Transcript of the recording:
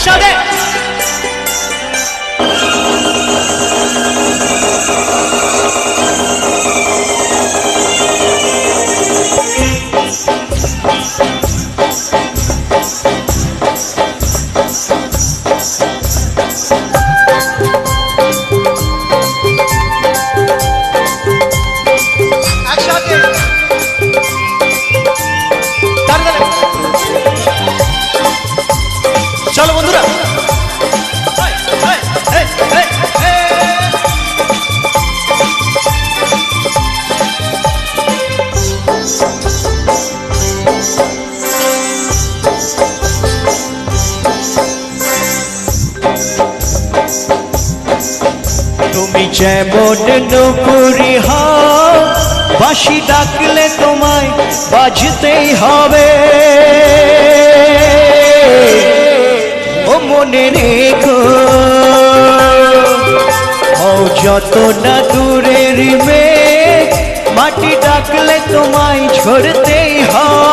একসাথে চলো বন্ধুরা তুমি যেমন নুপুরি হও বাঁশি ডাকলে তোমায় বাজতেই হবে ও মনে রেখো ও যত না দূরের মেঘ মাটি ডাকলে তোমায় ঝরতেই হবে